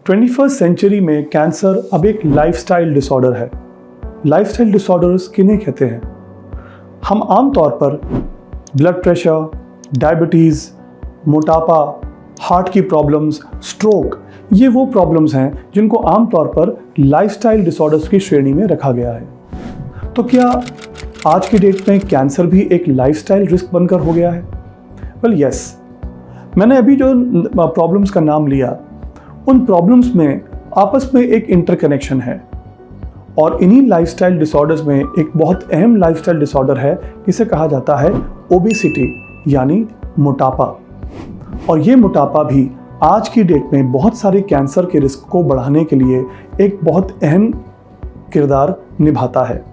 21st century में cancer अब एक लाइफस्टाइल डिसऑर्डर है। लाइफस्टाइल डिसऑर्डर्स किन्हें कहते हैं? हम आमतौर पर ब्लड प्रेशर, डायबिटीज़, मोटापा, हार्ट की प्रॉब्लम्स, स्ट्रोक, ये वो प्रॉब्लम्स हैं जिनको आमतौर पर लाइफस्टाइल डिसऑर्डर्स की श्रेणी में रखा गया है। तो क्या आज की डेट में कैंसर भी एक लाइफस्टाइल रिस्क बनकर हो गया है? Well yes. मैंने अभी जो प्रॉब्लम्स का नाम लिया, उन प्रॉब्लम्स में आपस में एक इंटरकनेक्शन है और इन्हीं लाइफस्टाइल डिसऑर्डर्स में एक बहुत अहम लाइफस्टाइल डिसऑर्डर है जिसे कहा जाता है ओबेसिटी यानी मोटापा। और ये मोटापा भी आज की डेट में बहुत सारे कैंसर के रिस्क को बढ़ाने के लिए एक बहुत अहम किरदार निभाता है।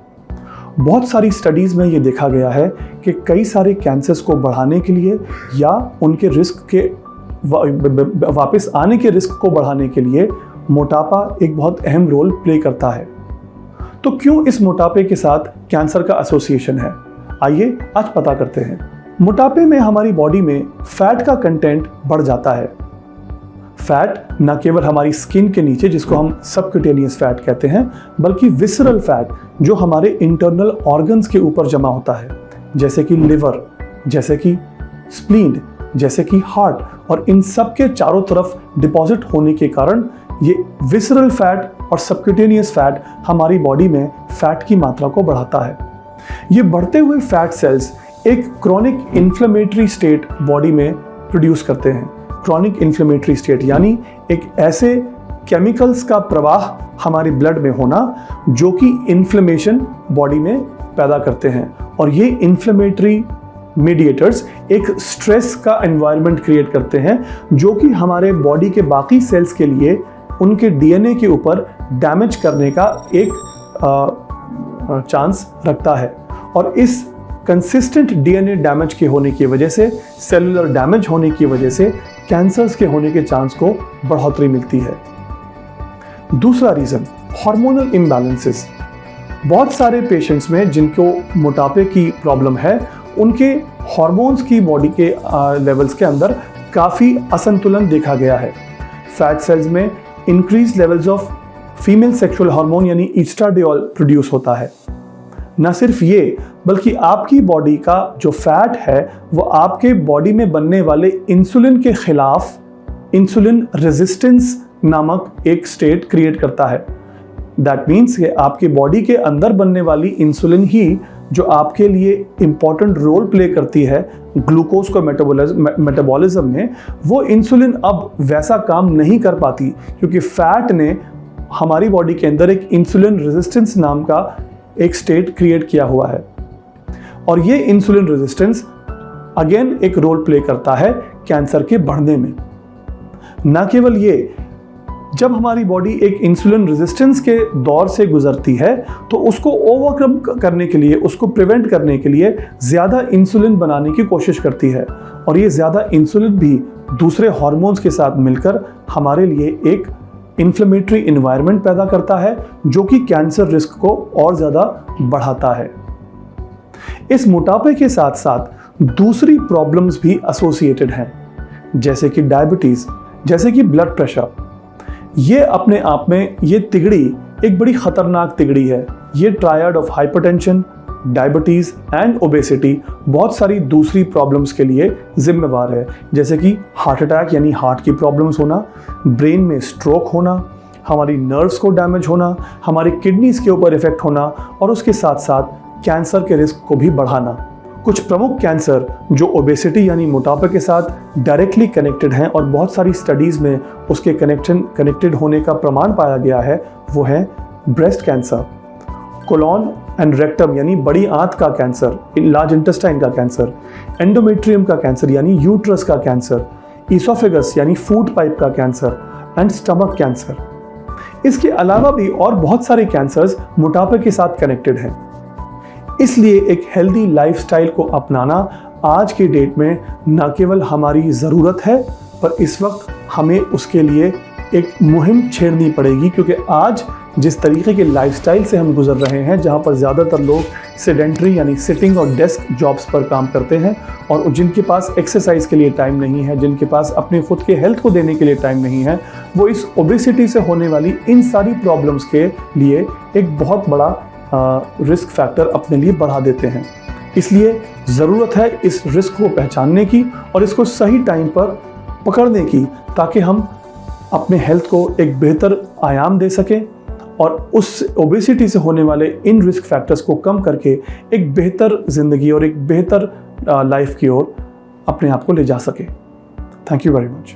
बहुत सारी स्टडीज़ में ये देखा गया है कि कई सारे कैंसर्स को बढ़ाने के लिए या उनके रिस्क के वापस आने के रिस्क को बढ़ाने के लिए मोटापा एक बहुत अहम रोल प्ले करता है। तो क्यों इस मोटापे के साथ कैंसर का एसोसिएशन है? आइए आज पता करते हैं। मोटापे में हमारी बॉडी में फैट का कंटेंट बढ़ जाता है। फैट न केवल हमारी स्किन के नीचे, जिसको हम सबक्यूटेनियस फैट कहते हैं, बल्कि विसरल फैट जो हमारे इंटरनल ऑर्गन्स के ऊपर जमा होता है, जैसे कि लिवर, जैसे कि स्प्लीन, जैसे कि हार्ट, और इन सब के चारों तरफ डिपॉजिट होने के कारण ये विसरल फैट और सबक्यूटेनियस फैट हमारी बॉडी में फैट की मात्रा को बढ़ाता है। ये बढ़ते हुए फैट सेल्स एक क्रॉनिक इन्फ्लेमेटरी स्टेट बॉडी में प्रोड्यूस करते हैं। क्रॉनिक इन्फ्लेमेटरी स्टेट यानी एक ऐसे केमिकल्स का प्रवाह हमारे ब्लड में होना जो कि इन्फ्लेमेशन बॉडी में पैदा करते हैं, और ये इन्फ्लेमेटरी मीडिएटर्स एक स्ट्रेस का एनवायरनमेंट क्रिएट करते हैं जो कि हमारे बॉडी के बाकी सेल्स के लिए उनके डीएनए के ऊपर डैमेज करने का एक चांस रखता है। और इस कंसिस्टेंट डीएनए डैमेज के होने की वजह से, सेलुलर डैमेज होने की वजह से कैंसर्स के होने के चांस को बढ़ोतरी मिलती है। दूसरा रीज़न, हार्मोनल इम्बैलेंसेस। बहुत सारे पेशेंट्स में जिनको मोटापे की प्रॉब्लम है, उनके हार्मोन्स की बॉडी के लेवल्स के अंदर काफ़ी असंतुलन देखा गया है। फैट सेल्स में increase levels of female sexual hormone यानी ईस्ट्राडियोल प्रोड्यूस होता है। न सिर्फ ये, बल्कि आपकी बॉडी का जो फैट है वो आपके बॉडी में बनने वाले इंसुलिन के खिलाफ इंसुलिन रेजिस्टेंस नामक एक स्टेट क्रिएट करता है। दैट मीन्स कि आपकी बॉडी के अंदर बनने वाली इंसुलिन ही जो आपके लिए इंपॉर्टेंट रोल प्ले करती है ग्लूकोज को मेटाबॉलिज्म में, वो इंसुलिन अब वैसा काम नहीं कर पाती क्योंकि फैट ने हमारी बॉडी के अंदर एक इंसुलिन रेजिस्टेंस नाम का एक स्टेट क्रिएट किया हुआ है। और ये इंसुलिन रेजिस्टेंस अगेन एक रोल प्ले करता है कैंसर के बढ़ने में। न केवल ये, जब हमारी बॉडी एक इंसुलिन रेजिस्टेंस के दौर से गुजरती है तो उसको ओवरकम करने के लिए, उसको प्रिवेंट करने के लिए ज़्यादा इंसुलिन बनाने की कोशिश करती है, और ये ज़्यादा इंसुलिन भी दूसरे हार्मोन्स के साथ मिलकर हमारे लिए एक इन्फ्लेमेटरी इन्वायरमेंट पैदा करता है जो कि कैंसर रिस्क को और ज़्यादा बढ़ाता है। इस मोटापे के साथ साथ दूसरी प्रॉब्लम्स भी एसोसिएटेड हैं, जैसे कि डायबिटीज़, जैसे कि ब्लड प्रेशर। ये अपने आप में ये तिगड़ी एक बड़ी खतरनाक तिगड़ी है। ये triad of hypertension, diabetes and obesity बहुत सारी दूसरी प्रॉब्लम्स के लिए जिम्मेवार है, जैसे कि हार्ट अटैक यानी हार्ट की प्रॉब्लम्स होना, ब्रेन में स्ट्रोक होना, हमारी नर्व्स को डैमेज होना, हमारी किडनीज के ऊपर इफेक्ट होना, और उसके साथ साथ कैंसर के रिस्क को भी बढ़ाना। कुछ प्रमुख कैंसर जो ओबेसिटी यानी मोटापे के साथ डायरेक्टली कनेक्टेड हैं और बहुत सारी स्टडीज़ में उसके कनेक्टेड होने का प्रमाण पाया गया है, वो है breast cancer, colon and rectum यानी बड़ी आंत का कैंसर, लार्ज इंटेस्टाइन का कैंसर, एंडोमेट्रियम का कैंसर यानी यूट्रस का कैंसर, ईसोफेगस यानी फूड पाइप का कैंसर एंड स्टमक कैंसर। इसके अलावा भी और बहुत सारे कैंसर्स मोटापे के साथ कनेक्टेड हैं। इसलिए एक हेल्दी लाइफस्टाइल को अपनाना आज की डेट में न केवल हमारी ज़रूरत है, पर इस वक्त हमें उसके लिए एक मुहिम छेड़नी पड़ेगी, क्योंकि आज जिस तरीके के लाइफस्टाइल से हम गुजर रहे हैं, जहाँ पर ज़्यादातर लोग सेडेंट्री यानी सिटिंग और डेस्क जॉब्स पर काम करते हैं और जिनके पास एक्सरसाइज के लिए टाइम नहीं है, जिनके पास अपने खुद के हेल्थ को देने के लिए टाइम नहीं है, वो इस ओबेसिटी से होने वाली इन सारी प्रॉब्लम्स के लिए एक बहुत बड़ा रिस्क फैक्टर अपने लिए बढ़ा देते हैं। इसलिए ज़रूरत है इस रिस्क को पहचानने की और इसको सही टाइम पर पकड़ने की, ताकि हम अपने हेल्थ को एक बेहतर आयाम दे सकें और उस ओबेसिटी से होने वाले इन रिस्क फैक्टर्स को कम करके एक बेहतर ज़िंदगी और एक बेहतर लाइफ की ओर अपने आप को ले जा सके। Thank you very much.